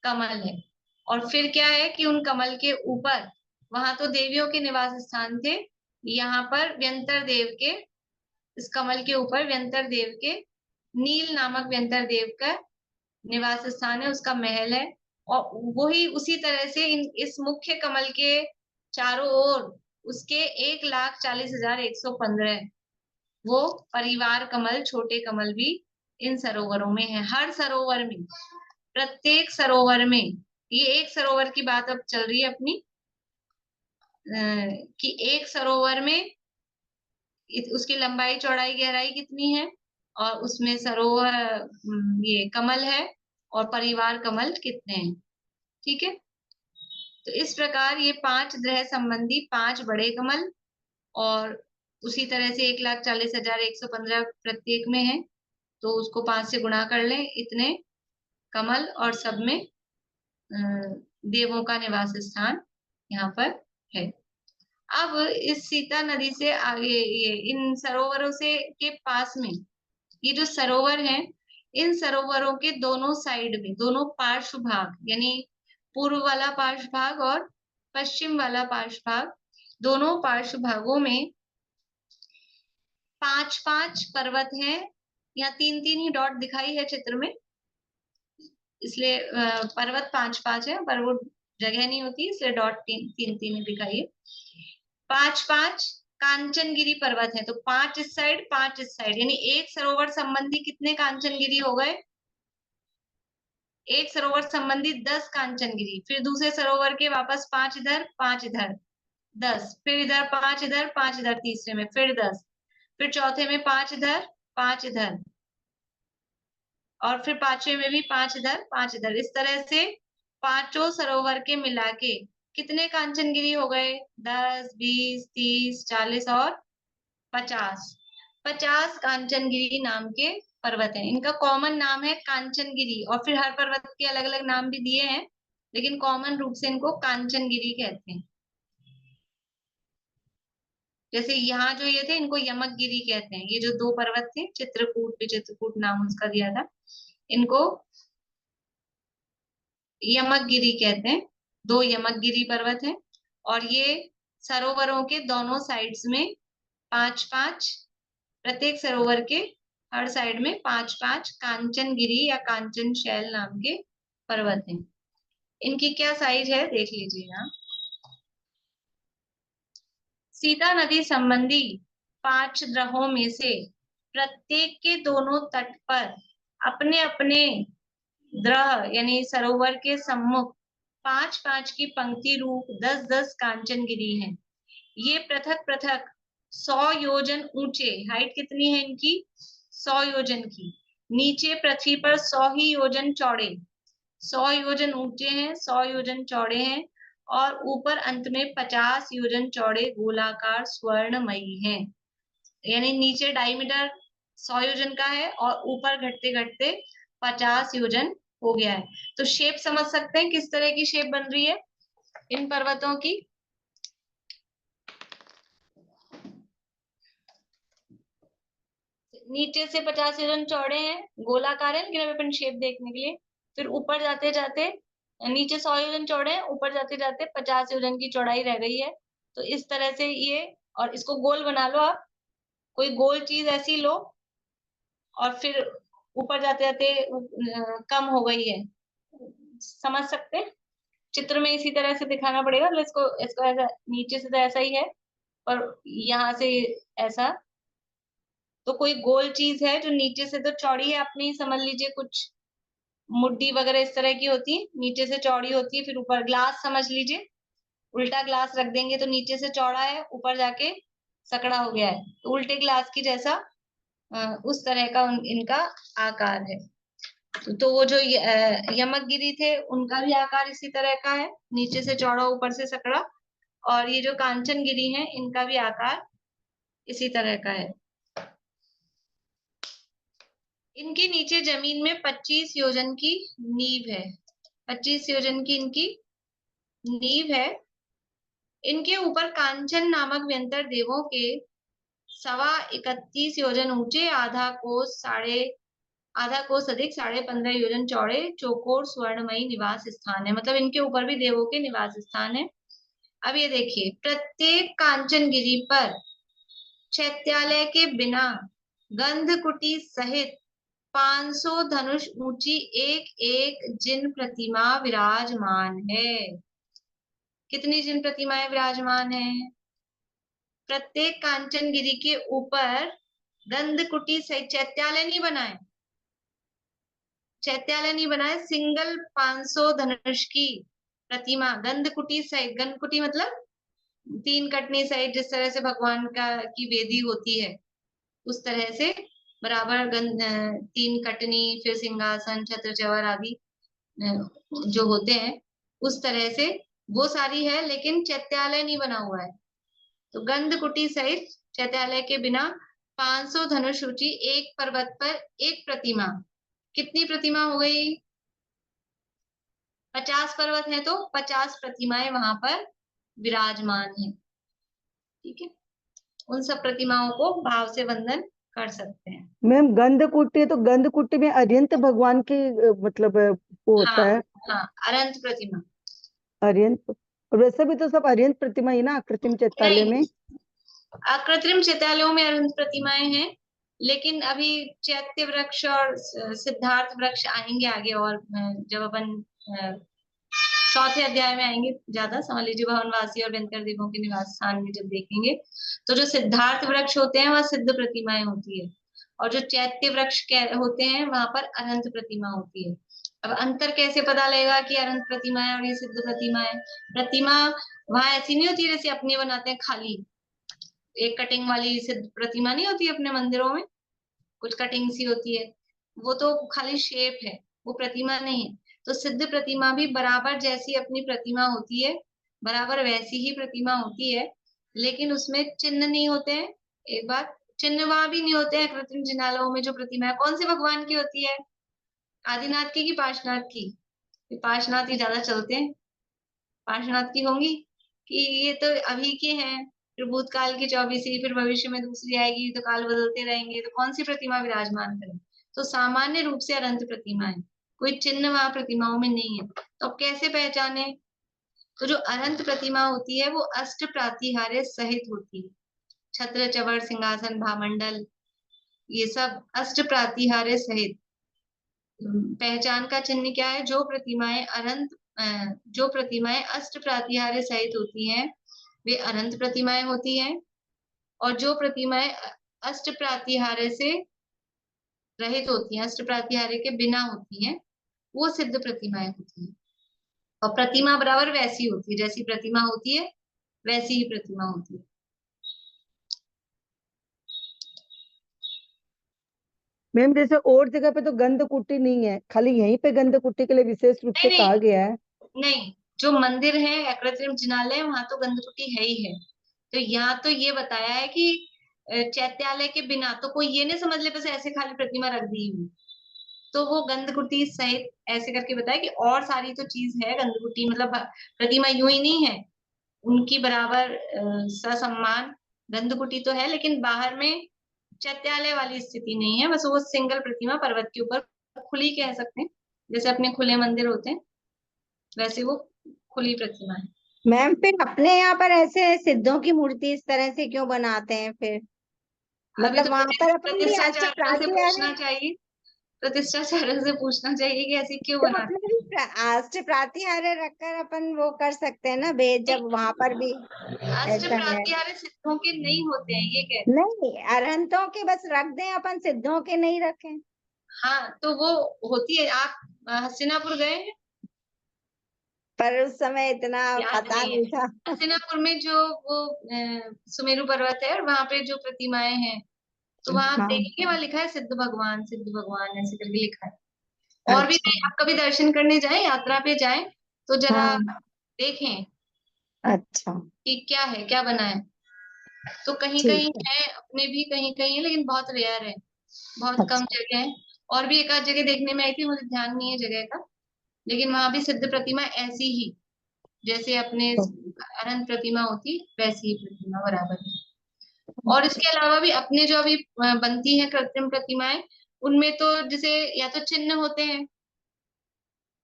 कमल है। और फिर क्या है कि उन कमल के ऊपर, वहां तो देवियों के निवास स्थान थे, यहाँ पर व्यंतर देव के, इस कमल के ऊपर व्यंतर देव के, नील नामक व्यंतर देव का निवास स्थान है, उसका महल है। और वही उसी तरह से इस मुख्य कमल के चारों ओर उसके 1,40,115 वो परिवार कमल, छोटे कमल भी इन सरोवरों में है। हर सरोवर में, प्रत्येक सरोवर में, ये एक सरोवर की बात अब चल रही है अपनी, कि एक सरोवर में उसकी लंबाई चौड़ाई गहराई कितनी है और उसमें सरोवर ये कमल है और परिवार कमल कितने हैं। ठीक है, तो इस प्रकार ये 5 ग्रह संबंधी 5 बड़े कमल और उसी तरह से 1,40,115 प्रत्येक में है, तो उसको 5 से गुणा कर लें, इतने कमल और सब में देवों का निवास स्थान यहाँ पर है। अब इस सीता नदी से आगे ये इन सरोवरों से के पास में ये जो सरोवर हैं, इन सरोवरों के दोनों साइड में, दोनों पार्श्व भाग यानी पूर्व वाला पार्श्व भाग और पश्चिम वाला पार्श्व भाग, दोनों पार्श्व भागों में 5-5 पर्वत हैं। यहाँ 3-3 ही डॉट दिखाई है चित्र में, इसलिए पर्वत 5-5 है, पर वो जगह नहीं होती इसलिए डॉट 3-3 ही दिखाई है। 5-5 कांचनगिरी पर्वत है, तो 5 इस साइड 5 इस साइड, यानी एक सरोवर संबंधी कितने कांचनगिरी हो गए? एक सरोवर संबंधी 10 कांचनगिरी। फिर दूसरे सरोवर के वापस 5 इधर 5 इधर 10, फिर इधर 5 इधर 5 इधर, तीसरे में फिर 10, फिर चौथे में 5 इधर 5 इधर, और फिर पांचवे में भी 5 इधर 5 इधर। इस तरह से पांचों सरोवर के मिला के कितने कांचनगिरी हो गए? 10, 20, 30, 40 और 50। 50 कांचनगिरी नाम के पर्वत हैं। इनका कॉमन नाम है कांचनगिरी, और फिर हर पर्वत के अलग अलग नाम भी दिए हैं, लेकिन कॉमन रूप से इनको कांचनगिरी कहते हैं। जैसे यहाँ जो ये थे इनको यमकगिरी कहते हैं। ये जो 2 पर्वत थे, चित्रकूट विचित्रकूट नाम उसका दिया था, इनको यमकगिरी कहते हैं। 2 यमकगिरी पर्वत हैं और ये सरोवरों के दोनों साइड्स में 5-5, प्रत्येक सरोवर के हर साइड में 5-5 कांचनगिरी या कांचन शैल नाम के पर्वत हैं। इनकी क्या साइज है देख लीजिए यहाँ। सीता नदी संबंधी 5 ग्रहों में से प्रत्येक के दोनों तट पर अपने अपने ग्रह यानी सरोवर के सम्मुख 5-5 की पंक्ति रूप 10-10 कांचनगिरी हैं। ये पृथक पृथक 100 योजन ऊंचे, हाइट कितनी है इनकी 100 योजन की, नीचे पृथ्वी पर 100 ही योजन चौड़े, 100 योजन ऊंचे हैं, 100 योजन चौड़े हैं, और ऊपर अंत में 50 योजन चौड़े गोलाकार स्वर्णमयी हैं। यानी नीचे डायमीटर 100 योजन का है और ऊपर घटते घटते 50 योजन हो गया है। तो शेप समझ सकते हैं किस तरह की शेप बन रही है इन पर्वतों की। नीचे से 50 योजन चौड़े हैं, गोलाकार है, लेकिन अभी अपन शेप देखने के लिए। फिर ऊपर जाते जाते नीचे 100 योजन चौड़े हैं, ऊपर जाते जाते 50 योजन की चौड़ाई रह गई है। तो इस तरह से ये, और इसको गोल बना लो आप, कोई गोल चीज ऐसी लो, और फिर ऊपर जाते जाते कम हो गई है। समझ सकते हैं? चित्र में इसी तरह से दिखाना पड़ेगा। तो इसको ऐसा, नीचे से तो ऐसा ही है, पर यहाँ से ऐसा। तो कोई गोल चीज है जो नीचे से तो चौड़ी है, आपने ही समझ लीजिए, कुछ मुड्डी वगैरह इस तरह की होती है, नीचे से चौड़ी होती है। फिर ऊपर ग्लास समझ लीजिए, उल्टा ग्लास रख देंगे तो नीचे से चौड़ा है, ऊपर जाके सकड़ा हो गया है। तो उल्टे ग्लास की जैसा उस तरह का इनका आकार है। तो वो जो यमकगिरी थे उनका भी आकार इसी तरह का है, नीचे से चौड़ा ऊपर से सकड़ा। और ये जो कांचनगिरी है इनका भी आकार इसी तरह का है। इनके नीचे जमीन में 25 योजन की नींव है, 25 योजन की इनकी नींव है। इनके ऊपर कांचन नामक व्यंतर देवों के 31.25 योजन ऊंचे, आधा कोस अधिक 15.5 योजन चौड़े चौकोर स्वर्णमयी निवास स्थान है। मतलब इनके ऊपर भी देवों के निवास स्थान है। अब ये देखिए, प्रत्येक कांचनगिरी पर चैत्यालय के बिना गंधकुटी सहित 500 धनुष ऊंची एक एक जिन प्रतिमा विराजमान है। कितनी जिन प्रतिमाएं विराजमान है? प्रत्येक कांचनगिरी के ऊपर गंधकुटी सहित, चैत्यालय नहीं बनाए, चैत्यालय नहीं बनाए, सिंगल 500 धनुष की प्रतिमा गंधकुटी सहित। गंधकुटी मतलब 3 कटनी सहित, जिस तरह से भगवान की वेदी होती है उस तरह से बराबर 3 कटनी, फिर सिंहासन, छत्र, चवर आदि जो होते हैं उस तरह से वो सारी है, लेकिन चैत्यालय नहीं बना हुआ है। तो गंधकुटी सहित चैत्यालय के बिना 500 धनुष ऊंची एक पर्वत पर एक प्रतिमा। कितनी प्रतिमा हो गई? 50 पर्वत है तो 50 प्रतिमाएं वहां पर विराजमान है। ठीक है, उन सब प्रतिमाओं को भाव से वंदन कर सकते हैं। मैम गंधकुटी है तो गंधकुटी में अरिहंत भगवान की मतलब वो होता है। हाँ, अरंत प्रतिमा। अरिहंत, और वैसे भी तो सब अरिहंत प्रतिमा ही ना कृत्रिम चैत्यालय में। कृत्रिम चैत्यालयों में अरंत प्रतिमाएं हैं, लेकिन अभी चैत्य वृक्ष और सिद्धार्थ वृक्ष आएंगे आगे, और जब अपन 4थे अध्याय में आएंगे, ज्यादा समझ लीजिए, भवनवासी और व्यंतर देवों के निवास स्थान में जब देखेंगे तो जो सिद्धार्थ वृक्ष होते हैं वह सिद्ध प्रतिमाएं होती है, और जो चैत्य वृक्ष होते हैं वहां पर अनंत प्रतिमा होती है। अब अंतर कैसे पता लगेगा कि अनंत प्रतिमा है और ये सिद्ध प्रतिमा है? प्रतिमा वहां ऐसी नहीं होती जैसे अपने बनाते हैं, खाली एक कटिंग वाली सिद्ध प्रतिमा नहीं होती अपने मंदिरों में, कुछ कटिंग सी होती है, वो तो खाली शेप है, वो प्रतिमा नहीं है। तो सिद्ध प्रतिमा भी बराबर जैसी अपनी प्रतिमा होती है, बराबर वैसी ही प्रतिमा होती है, लेकिन उसमें चिन्ह नहीं होते हैं। एक बात, चिन्ह वहां भी नहीं होते हैं कृत्रिम जिनालयों में। जो प्रतिमा है कौन से भगवान की होती है? आदिनाथ की कि पार्श्वनाथ की? पार्श्वनाथ ही ज्यादा चलते हैं, पार्श्वनाथ की होंगी कि ये तो अभी के हैं, फिर भूतकाल की 24वीं, फिर भविष्य में दूसरी आएगी, तो काल बदलते रहेंगे, तो कौन सी प्रतिमा विराजमान करें? तो सामान्य रूप से अनंत प्रतिमा है, कोई चिन्ह वहां प्रतिमाओं में नहीं है। तो अब कैसे पहचाने? तो जो अनंत प्रतिमा होती है वो अष्ट प्रातिहार्य सहित होती है, छत्र, चवर, सिंहासन, भामंडल, ये सब अष्ट प्रातिहार्य सहित। पहचान का चिन्ह क्या है? जो प्रतिमाएं अष्ट प्रातिहार्य सहित होती हैं वे अनंत प्रतिमाएं होती हैं, और जो प्रतिमाएं अष्ट प्रातिहार्य से रहित होती हैं, अष्ट प्रातिहार्य के बिना होती हैं, वो सिद्ध प्रतिमाएं होती हैं। और प्रतिमा बराबर वैसी होती है, जैसी प्रतिमा होती है वैसी ही प्रतिमा होती है। मैम जैसे और जगह पे तो गंधकुटी नहीं है, खाली यहीं पे गंधकुटी के लिए विशेष रूप से नहीं कहा गया है। नहीं, जो मंदिर है अकृत्रिम जिनालय, वहां तो गंधकुटी है ही है। तो यहाँ तो ये बताया है कि चैत्यालय के बिना, तो कोई ये नहीं समझ ले बस ऐसे खाली प्रतिमा रख दी हुई, तो वो गंधकुटी सहित ऐसे करके बताया कि और सारी तो चीज है गंधकुटी, मतलब प्रतिमा यूं ही नहीं है, उनकी बराबर ससम्मान गंधकुटी तो है, लेकिन बाहर में चैत्यालय वाली स्थिति नहीं है, बस वो सिंगल प्रतिमा पर्वत के ऊपर खुली कह सकते हैं, जैसे अपने खुले मंदिर होते हैं वैसे वो खुली प्रतिमा है। मैम फिर अपने यहाँ पर ऐसे सिद्धों की मूर्ति इस तरह से क्यों बनाते हैं फिर? अभी मतलब तो वहां पर अपन भी प्रतिष्ठाचार्यों से अष्टप्रातिहार्य पूछना चाहिए, प्रतिष्ठाचार्यों से पूछना चाहिए कि ऐसी क्यों तो बनाते अपने भी अष्टप्रातिहार्य रखकर अपन वो कर सकते हैं ना भेद, जब वहां पर भी हैं। अष्ट ऐसा है। प्रातिहार्य सिद्धों के नहीं होते हैं, ये कह रहे हैं। नहीं, अरहंतों के बस रख दें अपन, सिद्धों के नहीं रखें। हाँ तो वो होती है। आप हस्तिनापुर गए हैं? पर उस समय इतना याद पता नहीं है। नहीं था। हस्तिनापुर में जो वो सुमेरु पर्वत है और वहां पे जो प्रतिमाएं हैं, तो वहां आप हाँ, देखेंगे वहां लिखा है सिद्ध भगवान ऐसे करके लिखा है। और भी अच्छा, आप कभी दर्शन करने जाएं, यात्रा पे जाएं, तो जरा हाँ, देखें अच्छा, कि क्या है, क्या बना है। तो कहीं ठीक कहीं है, है अपने भी, कहीं कहीं है, लेकिन बहुत रेयर है, बहुत कम अच्छा, जगह है। और भी एक आध जगह देखने में आई थी, मुझे ध्यान नहीं है जगह का, लेकिन वहां भी सिद्ध प्रतिमा ऐसी ही, जैसे अपने तो अनंत प्रतिमा होती वैसी ही प्रतिमा बराबर है। और इसके अलावा भी अपने जो अभी बनती है कृत्रिम प्रतिमाएं, उनमें तो जैसे या तो चिन्ह होते हैं,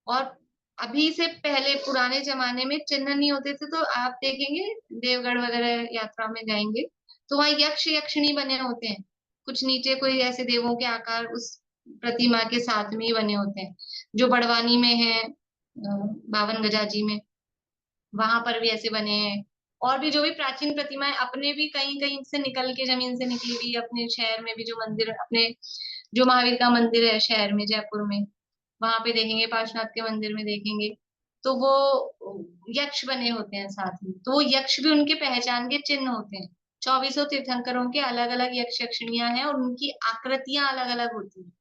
और अभी से पहले पुराने जमाने में चिन्ह नहीं होते थे, तो आप देखेंगे देवगढ़ वगैरह यात्रा में जाएंगे तो वहां यक्ष यक्षिणी बने होते हैं, कुछ नीचे कोई ऐसे देवों के आकार उस प्रतिमा के साथ में ही बने होते हैं। जो बड़वानी में है, 52 गजाजी में, वहां पर भी ऐसे बने हैं। और भी जो भी प्राचीन प्रतिमाएं अपने भी कहीं कहीं से निकल के, जमीन से निकली हुई, अपने शहर में भी जो मंदिर, अपने जो महावीर का मंदिर है शहर में जयपुर में, वहां पे देखेंगे, पार्श्वनाथ के मंदिर में देखेंगे, तो वो यक्ष बने होते हैं साथ में, तो वो यक्ष भी उनके पहचान के चिन्ह होते हैं। 24 तीर्थंकरों के अलग अलग यक्ष यक्षिणियां हैं और उनकी आकृतियां अलग अलग होती हैं।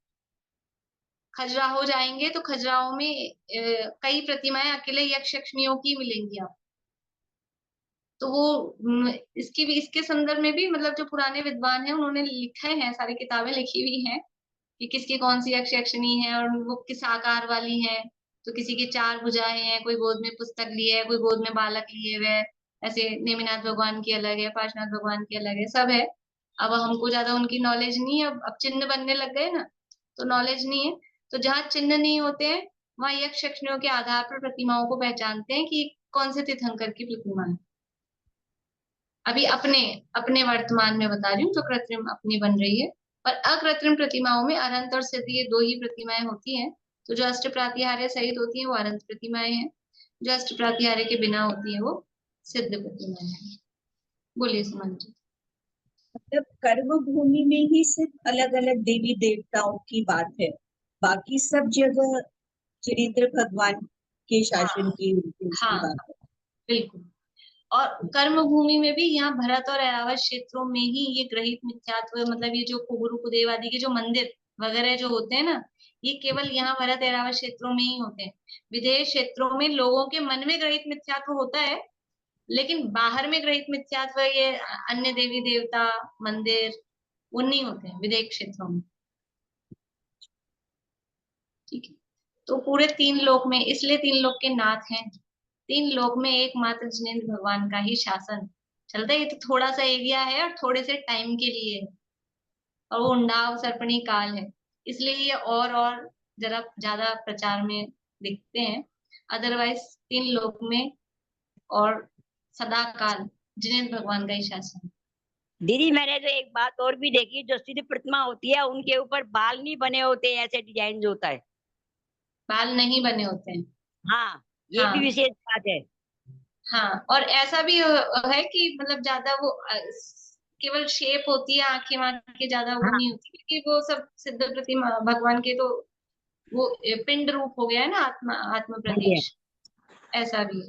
खजुराहो जाएंगे तो खजुराहो में कई प्रतिमाएं अकेले यक्ष यक्षिणियों की मिलेंगी आप। तो वो इसकी भी, इसके संदर्भ में भी, मतलब जो पुराने विद्वान हैं उन्होंने लिखे हैं, सारी किताबें लिखी हुई हैं कि किसकी कौन सी यक्ष यक्षिणी है और वो किस आकार वाली है। तो किसी की 4 भुजाएं हैं, कोई गोद में पुस्तक लिए है, कोई गोद में बालक लिए हुए है, ऐसे नेमिनाथ भगवान की अलग है, पार्श्वनाथ भगवान की अलग है, सब है। अब हमको ज्यादा उनकी नॉलेज नहीं है, अब चिन्ह बनने लग गए ना, तो नॉलेज नहीं है। तो जहाँ चिन्ह नहीं होते हैं वहां यक्ष यक्षिणियों के आधार पर प्रतिमाओं को पहचानते हैं कि कौन से तीर्थंकर की प्रतिमा है। अभी अपने अपने वर्तमान में बता रही हूँ, जो कृत्रिम अपनी बन रही है। पर अकृत्रिम प्रतिमाओं में अनंत और सिद्ध, ये 2 ही प्रतिमाएं होती हैं। तो जो अष्ट प्रातिहार्य सहित होती हैं वो अनंत प्रतिमाएं हैं, जो अष्ट प्रातिहार्य के बिना होती है वो सिद्ध प्रतिमाएं हैं। बोलिए सुमन जी। मतलब कर्म भूमि में ही सिर्फ अलग अलग देवी देवताओं की बात है, बाकी सब जगह जिनेंद्र भगवान के शासन की उसकी हाँ बात है। बिल्कुल। और कर्म भूमि में भी यहाँ भरत और ऐरावत क्षेत्रों में ही ये ग्रहित मिथ्यात्व, मतलब ये जो कुबुरु कुदेव आदि के जो मंदिर वगैरह जो होते हैं ना, ये केवल यहाँ भरत ऐरावत क्षेत्रों में ही होते हैं। विदेश क्षेत्रों में लोगों के मन में ग्रहित मिथ्यात्व होता है, लेकिन बाहर में ग्रहित मिथ्यात्व, ये अन्य देवी देवता मंदिर, वो नहीं होते हैं विदेश क्षेत्रों में। ठीक है। तो पूरे 3 लोक में, इसलिए 3 लोक के नाथ हैं, 3 लोक में एकमात्र जिनेंद्र भगवान का ही शासन चलता है। ये तो थोड़ा सा एरिया है और थोड़े से टाइम के लिए है, और वो उंडाव सर्पणी काल है, इसलिए ये और जरा ज्यादा प्रचार में दिखते हैं। अदरवाइज 3 लोक में और सदा काल जिनेंद्र भगवान का ही शासन। दीदी मैंने तो एक बात और भी देखी, जो सिद्ध प्रतिमा होती है उनके ऊपर बाल नहीं बने होते, ऐसे डिजाइन होता है। बाल नहीं बने होते हैं। हाँ, ये भी हाँ विशेष बात है। हाँ, और ऐसा भी है कि मतलब ज्यादा वो केवल शेप होती है, आंखें वाँखें ज्यादा वो हाँ, नहीं होती, क्योंकि वो सब सिद्ध प्रतिमा भगवान के तो वो पिंड रूप हो गया है ना, आत्मा आत्म सही है। प्रदेश, ऐसा भी है।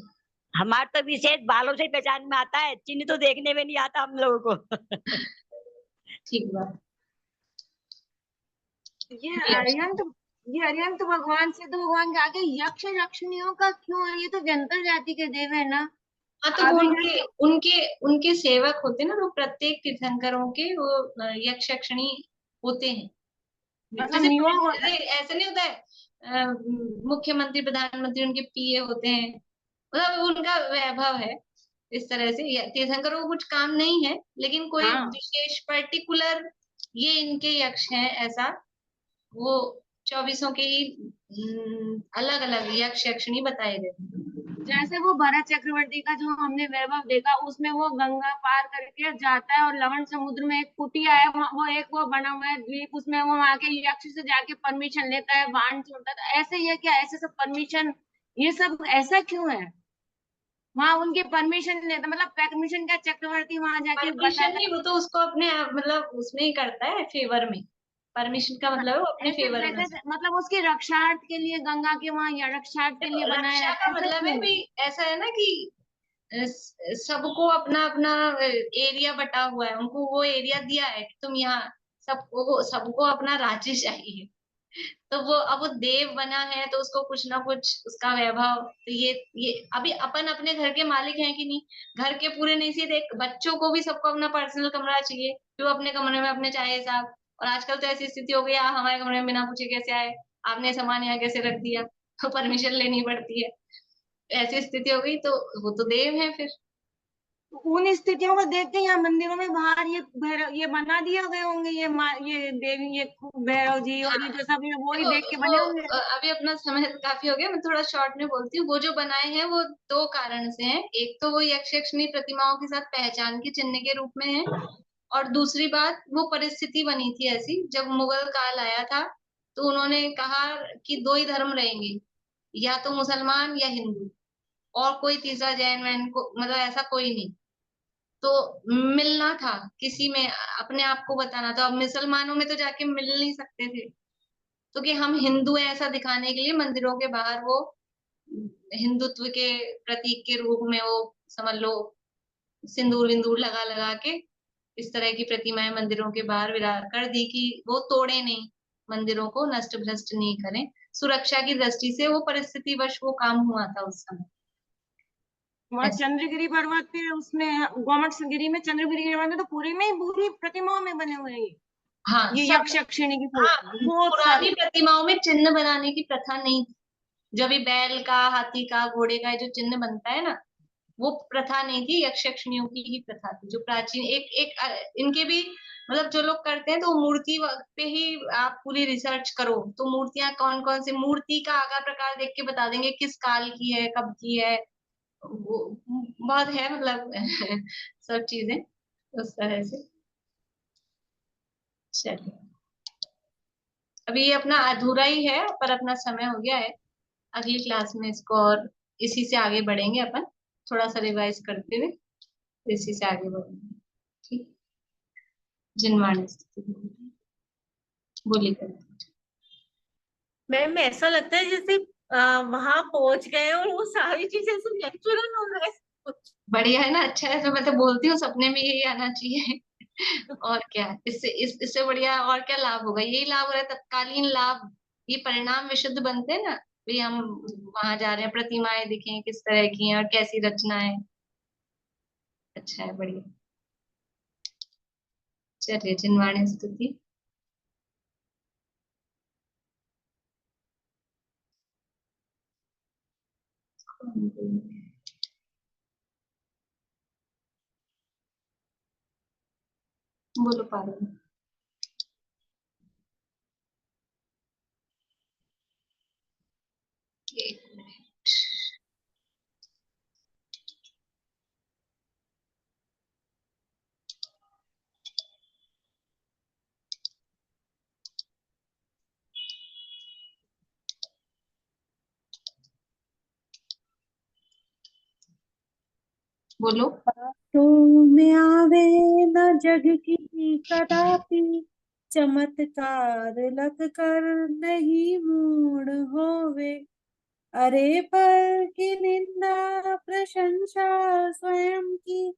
हमारा तो विशेष बालों से ही पहचान में आता है, चिन्ह तो देखने में नहीं आता हम लोगों को। ठीक बात। ये अरिहंत ये अरिहंत भगवान से तो भगवान के आगे यक्ष यक्षिणियों का क्यों है? ये तो जंतर जाति के देव है ना। हाँ, तो वो अभी उनके उनके उनके सेवक होते हैं ना, वो प्रत्येक तीर्थंकरों के वो यक्ष यक्षिणी होते हैं। मतलब जैसे नियोग होता ऐसे ऐसे नहीं होता है, मुख्यमंत्री प्रधानमंत्री उनके पीए होते हैं, मतलब उनका वैभव है। इस तरह से तीर्थंकरों को कुछ काम नहीं है, लेकिन कोई हाँ, विशेष पर्टिकुलर ये इनके यक्ष हैं ऐसा, वो 24 के ही अलग अलग यक्ष यक्षिणी बताए गए। जैसे वो भरत चक्रवर्ती का जो हमने वैभव देखा, उसमें वो गंगा पार करके जाता है और लवण समुद्र में एक कुटिया है, वो एक वो बना हुआ है द्वीप, उसमें वो वहां के यक्ष से जाके परमिशन लेता है, बाण छोड़ता है। तो ऐसे ही है क्या? ऐसे सब परमिशन, ये सब ऐसा क्यों है? वहां उनकी परमिशन लेता, मतलब परमिशन का चक्रवर्ती वहां जाके परमिशन बताता नहीं, वो तो उसको अपने मतलब उसमें ही करता है, फेवर में। परमिशन का मतलब है वो अपने ऐसे फेवर में। वैसे मतलब उसकी रक्षार्थ के लिए गंगा के वहां या रक्षार्थ के लिए देखो, बनाया रक्षा है, का ऐसा मतलब है क्यों? भी, ऐसा है ना कि सबको अपना अपना एरिया बटा हुआ है, उनको वो एरिया दिया है कि तुम यहाँ, सबको सबको अपना राज्य चाहिए। तो वो अब वो देव बना है तो उसको कुछ ना कुछ उसका वैभव, तो ये अभी अपन अपने घर के मालिक हैं कि नहीं, घर के पूरे नहीं सी देख, बच्चों को भी सबको अपना पर्सनल कमरा चाहिए, फिर वो अपने कमरे में अपने चाहे हिसाब। और आजकल तो ऐसी स्थिति हो गई, आप हमारे कमरे में बिना पूछे कैसे आए, आपने सामान यहाँ कैसे रख दिया, तो परमिशन लेनी पड़ती है। ऐसी स्थिति हो गई, तो वो तो देव है फिर। उन स्थितियों को देख के यहाँ मंदिरों में बाहर ये भैरव ये बना दिए गए होंगे, ये देवी, ये भैरव जी और ये जो सब, ये वो ही देखो देख के वो बने होंगे। अभी अपना समय काफी हो गया, मैं थोड़ा शॉर्ट में बोलती हूँ। वो जो बनाए हैं वो दो कारण से हैं, एक तो वो यक्ष यक्षिणी प्रतिमाओं के साथ पहचान के चिन्ह के रूप में है, और दूसरी बात वो परिस्थिति बनी थी ऐसी, जब मुगल काल आया था तो उन्होंने कहा कि दो ही धर्म रहेंगे, या तो मुसलमान या हिंदू, और कोई तीसरा जैन वैन को मतलब ऐसा कोई नहीं। तो मिलना था किसी में, अपने आप को बताना था। अब मुसलमानों में तो जाके मिल नहीं सकते थे, तो कि हम हिंदू हैं ऐसा दिखाने के लिए मंदिरों के बाहर वो हिंदुत्व के प्रतीक के रूप में वो, समझ लो, सिंदूर विंदूर लगा लगा के इस तरह की प्रतिमाएं मंदिरों के बाहर विराज कर दी कि वो तोड़े नहीं, मंदिरों को नष्ट भ्रष्ट नहीं करें। सुरक्षा की दृष्टि से वो परिस्थिति वश वो काम हुआ था उस समय। वहाँ ऐसे। चंद्रगिरी पर्वत पे, उसमें गोमट गिरी में, चंद्रगिरी पर्वत में तो पूरे में ही पूरी प्रतिमाओं में बने हुए हैं हाँ ये सब। यक्ष यक्षिणी की हाँ, बहुत पुरानी सारे। प्रतिमाओं में चिन्ह बनाने की प्रथा नहीं थी। जब भी बैल का, हाथी का, घोड़े का जो चिन्ह बनता है ना, वो प्रथा नहीं थी, यक्ष यक्षिणियों की ही प्रथा थी, जो प्राचीन एक एक इनके भी मतलब जो लोग करते हैं, तो मूर्ति पे ही आप पूरी रिसर्च करो तो मूर्तियां कौन कौन सी, मूर्ति का आकार प्रकार देख के बता देंगे किस काल की है, कब की है। वो बहुत है मतलब सब चीजें उस तरह से। चलिए, अभी ये अपना अधूरा ही है, पर अपना समय हो गया है। अगली क्लास में इसको और इसी से आगे बढ़ेंगे अपन, थोड़ा सा रिवाइज करते हुए इसी से आगे बढ़ेंगे। ठीक। जिनवाणी स्थिति बोली कर। मैम ऐसा लगता है जैसे वहां पहुंच गए और वो सारी चीजें सब नेचुरल हो रहा है कुछ। बढ़िया है ना, अच्छा है, तो मैं तो बोलती हूँ सपने में यही आना चाहिए। और क्या, इससे बढ़िया और क्या लाभ होगा, यही लाभ हो रहा है, तत्कालीन लाभ। ये परिणाम विशुद्ध बनते हैं ना, भी हम वहां जा रहे हैं, प्रतिमाएं दिखें किस तरह की हैं और कैसी रचना है। अच्छा है, बढ़िया। चलिए, जिनवाणी स्तुति। बोलो पारो। एक मिनट। बोलो। तो में आवे न जग की कदापि, चमत्कार लग कर नहीं मूड होवे। अरे पर की निंदा प्रशंसा स्वयं की,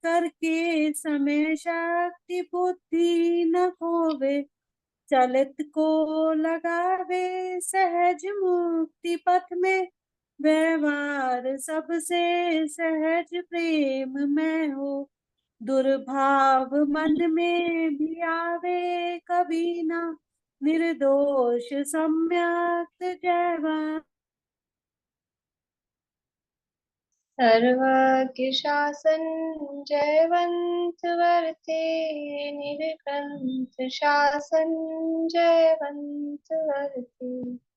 करके समय शक्ति बुद्धि न खोवे। चलित को लगावे सहज मुक्ति पथ में, व्यवहार सबसे सहज प्रेम में हो। दुर्भाव मन में भी आवे कभी ना, निर्दोष सम्यक जयवंत। सर्वज्ञ शासन जयवंत वर्ते, निर्ग्रंथ शासन जयवंत वर्ते।